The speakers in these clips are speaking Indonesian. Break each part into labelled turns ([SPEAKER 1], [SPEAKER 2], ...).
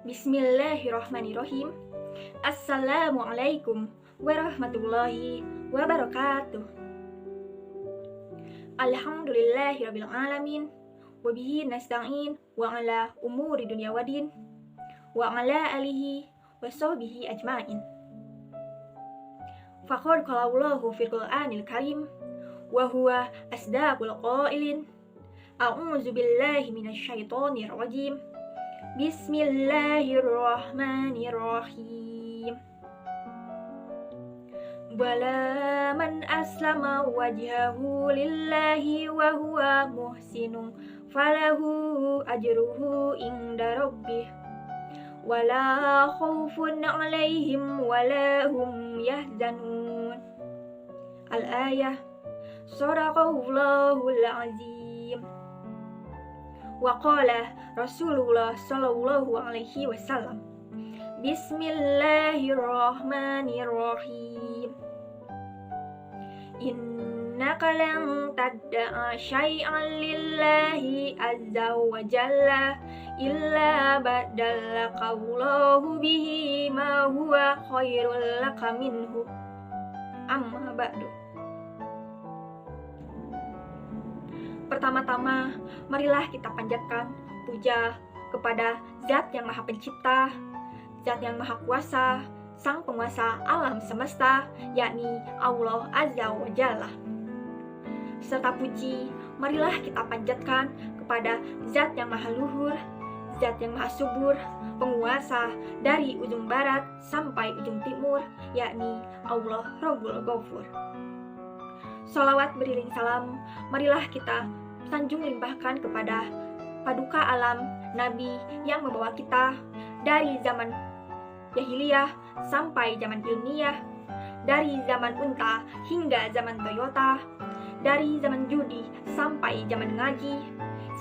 [SPEAKER 1] Bismillahirrahmanirrahim. Assalamualaikum warahmatullahi wabarakatuh. Alhamdulillahirabbil alamin. Wa bihi nasta'in wa ala umuri dunya wadin wa ala alihi wa sahbihi ajmain. Faqad qala Allahu fil Qur'anil Karim wa huwa asdaqul qailin. A'udzu billahi minasy syaithanir rajim. Bismillahirrahmanirrahim. Bala man aslama wajhahu lillahi wa huwa muhsinun falahu ajruhu inda rabbih wala khaufun 'alaihim wala hum yahzanun. Al-ayah. Shadaqallahul azim. Wa qala Rasulullah sallallahu alaihi wasallam. Bismillahirrahmanirrahim. Innaka lan tadda'a syai'an lillahi azza wa jalla illa badalaka Allahu bihi ma huwa khairul laka minhu. Amma ba'du. Pertama-tama, marilah kita panjatkan puja kepada Zat yang Maha Pencipta, Zat yang Maha Kuasa, Sang Penguasa alam semesta, yakni Allah Azza wa Jalla. Serta puji, marilah kita panjatkan kepada Zat yang Maha Luhur, Zat yang Maha Subur, Penguasa dari ujung barat sampai ujung timur, yakni Allah Rabbul Ghafur. Sholawat beriring salam, marilah kita sanjung limpahkan kepada paduka alam Nabi yang membawa kita dari zaman jahiliyah sampai zaman ilmiah, dari zaman unta hingga zaman Toyota, dari zaman judi sampai zaman ngaji.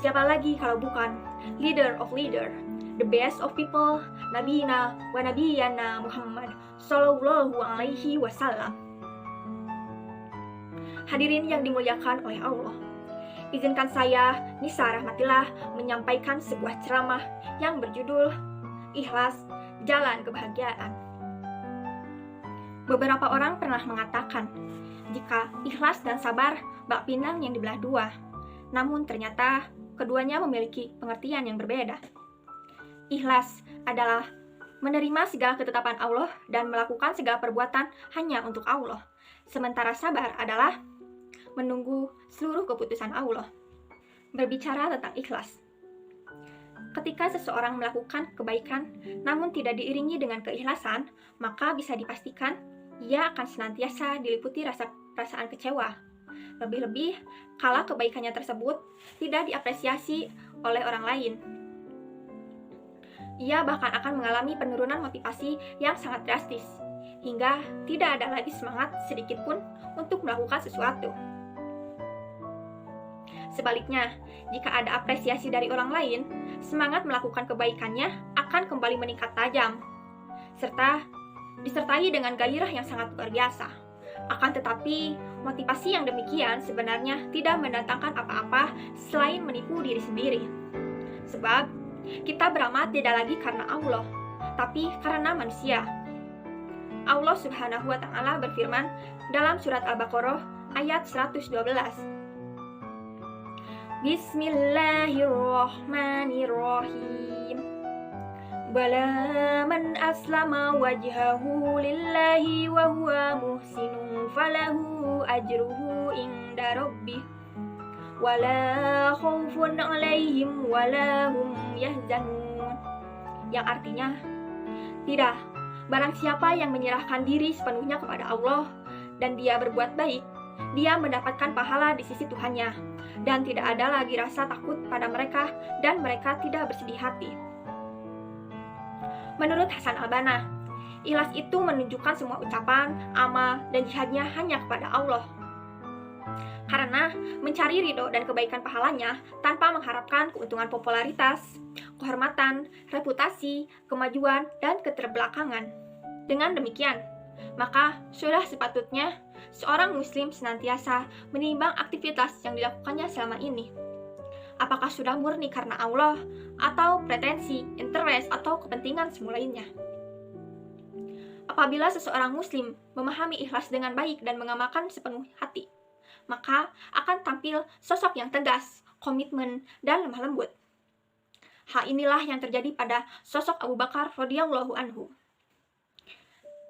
[SPEAKER 1] Siapa lagi kalau bukan leader of leader, the best of people, Nabina wa Nabiyana Muhammad sallallahu alaihi wasallam. Hadirin yang dimuliakan oleh Allah, izinkan saya, Nisa Rahmatillah, menyampaikan sebuah ceramah yang berjudul Ikhlas, Jalan Kebahagiaan. Beberapa orang pernah mengatakan, jika ikhlas dan sabar bak pinang yang dibelah dua. Namun ternyata keduanya memiliki pengertian yang berbeda. Ikhlas adalah menerima segala ketetapan Allah dan melakukan segala perbuatan hanya untuk Allah. Sementara sabar adalah menunggu seluruh keputusan Allah. Berbicara tentang ikhlas, ketika seseorang melakukan kebaikan namun tidak diiringi dengan keikhlasan, maka bisa dipastikan ia akan senantiasa diliputi perasaan kecewa. Lebih-lebih kala kebaikannya tersebut tidak diapresiasi oleh orang lain. Ia bahkan akan mengalami penurunan motivasi yang sangat drastis, hingga tidak ada lagi semangat sedikit pun untuk melakukan sesuatu. Sebaliknya, jika ada apresiasi dari orang lain, semangat melakukan kebaikannya akan kembali meningkat tajam, serta disertai dengan gairah yang sangat luar biasa. Akan tetapi, motivasi yang demikian sebenarnya tidak mendatangkan apa-apa selain menipu diri sendiri. Sebab, kita beramal tidak lagi karena Allah, tapi karena manusia. Allah Subhanahu wa Ta'ala berfirman dalam surat Al-Baqarah ayat 112. Bismillahirrahmanirrahim. Bala man aslama wajhahu lillahi wa huwa muhsinun falahu ajruhu inda rabbih wala khaufun 'alaihim wala hum yahzanun. Yang artinya, tidak, barang siapa yang menyerahkan diri sepenuhnya kepada Allah dan dia berbuat baik, dia mendapatkan pahala di sisi Tuhannya, dan tidak ada lagi rasa takut pada mereka dan mereka tidak bersedih hati. Menurut Hasan al-Banna, ikhlas itu menunjukkan semua ucapan, amal, dan jihadnya hanya kepada Allah. Karena mencari ridho dan kebaikan pahalanya tanpa mengharapkan keuntungan popularitas, kehormatan, reputasi, kemajuan, dan keterbelakangan. Dengan demikian, maka sudah sepatutnya seorang muslim senantiasa menimbang aktivitas yang dilakukannya selama ini. apakah sudah murni karena Allah, atau pretensi, interest, atau kepentingan semua lainnya. Apabila seseorang muslim memahami ikhlas dengan baik dan mengamalkan sepenuh hati, maka akan tampil sosok yang tegas, komitmen, dan lemah lembut. Hal inilah yang terjadi pada sosok Abu Bakar radhiyallahu anhu.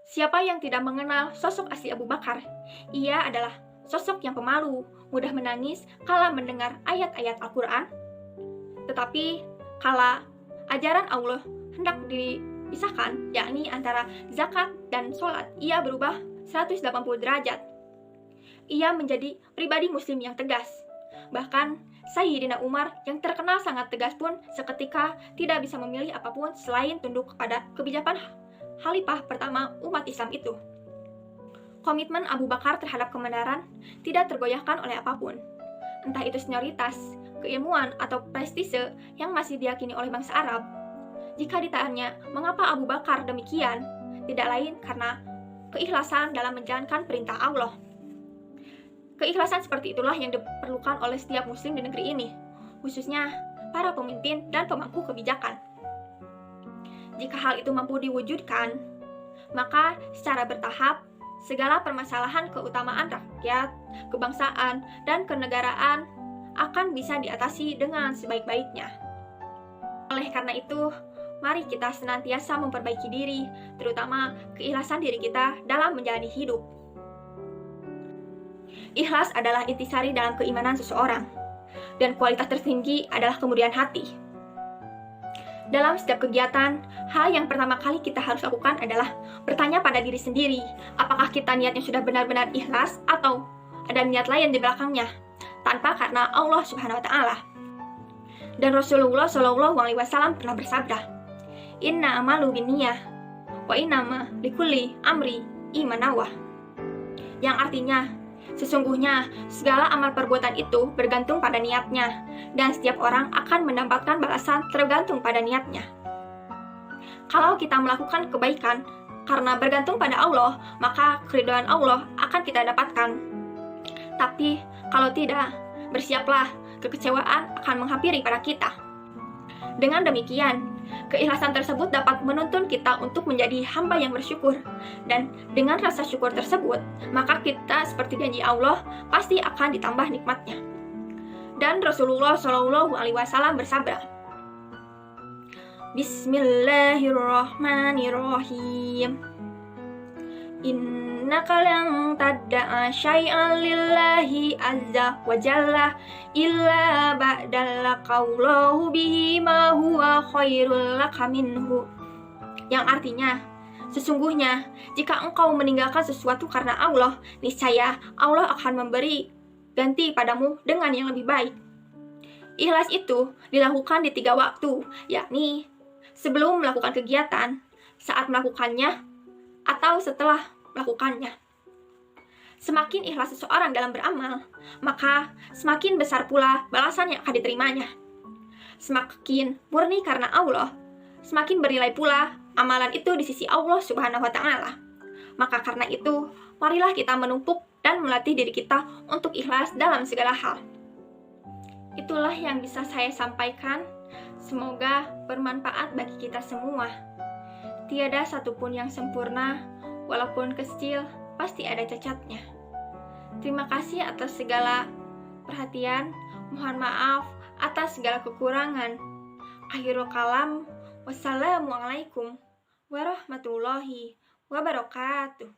[SPEAKER 1] Siapa yang tidak mengenal sosok asli Abu Bakar? Ia adalah sosok yang pemalu, mudah menangis kala mendengar ayat-ayat Al-Quran. Tetapi kala ajaran Allah hendak dipisahkan, yakni antara zakat dan sholat, ia berubah 180 derajat. Ia menjadi pribadi muslim yang tegas. Bahkan Sayyidina Umar yang terkenal sangat tegas pun seketika tidak bisa memilih apapun selain tunduk kepada kebijakan Khalifah pertama umat Islam itu. Komitmen Abu Bakar terhadap kebenaran tidak tergoyahkan oleh apapun. Entah itu senioritas, keilmuan, atau prestise yang masih diyakini oleh bangsa Arab. Jika ditanya mengapa Abu Bakar demikian, tidak lain karena keikhlasan dalam menjalankan perintah Allah. Keikhlasan seperti itulah yang diperlukan oleh setiap muslim di negeri ini, khususnya para pemimpin dan pemangku kebijakan. Jika hal itu mampu diwujudkan, maka secara bertahap, segala permasalahan keutamaan rakyat, kebangsaan, dan kenegaraan akan bisa diatasi dengan sebaik-baiknya. Oleh karena itu, mari kita senantiasa memperbaiki diri, terutama keikhlasan diri kita dalam menjalani hidup. Ikhlas adalah intisari dalam keimanan seseorang, dan kualitas tertinggi adalah kemurnian hati. Dalam setiap kegiatan, hal yang pertama kali kita harus lakukan adalah bertanya pada diri sendiri, apakah kita niatnya sudah benar-benar ikhlas atau ada niat lain di belakangnya, tanpa karena Allah Subhanahu wa Ta'ala. Dan Rasulullah Shallallahu Alaihi Wasallam pernah bersabda, "Inna amalu binniyah, wa innama likulli amri imanawah." Yang artinya, sesungguhnya segala amal perbuatan itu bergantung pada niatnya, dan setiap orang akan mendapatkan balasan tergantung pada niatnya. Kalau kita melakukan kebaikan karena bergantung pada Allah, maka keridhaan Allah akan kita dapatkan. Tapi kalau tidak, bersiaplah, kekecewaan akan menghampiri pada kita. Dengan demikian, keikhlasan tersebut dapat menuntun kita untuk menjadi hamba yang bersyukur, dan dengan rasa syukur tersebut, maka kita seperti janji Allah pasti akan ditambah nikmatnya. Dan Rasulullah Shallallahu Alaihi Wasallam bersabda, Bismillahirrahmanirrahim. Innaka lan tadda'a syai'an lillahi azza wa jalla illa ba'dalla qawlahu bihi ma huwa khairul laka minhu. Yang artinya, sesungguhnya jika engkau meninggalkan sesuatu karena Allah, niscaya Allah akan memberi ganti padamu dengan yang lebih baik. Ikhlas itu dilakukan di 3 waktu, yakni sebelum melakukan kegiatan, saat melakukannya, atau setelah melakukannya. Semakin ikhlas seseorang dalam beramal, maka semakin besar pula balasan yang akan diterimanya. Semakin murni karena Allah, semakin bernilai pula amalan itu di sisi Allah Subhanahu wa Ta'ala. Maka karena itu, marilah kita menumpuk dan melatih diri kita untuk ikhlas dalam segala hal. Itulah yang bisa saya sampaikan. Semoga bermanfaat bagi kita semua. Tiada satupun yang sempurna, walaupun kecil, pasti ada cacatnya. Terima kasih atas segala perhatian. Mohon maaf atas segala kekurangan. Akhirul kalam. Wassalamualaikum warahmatullahi wabarakatuh.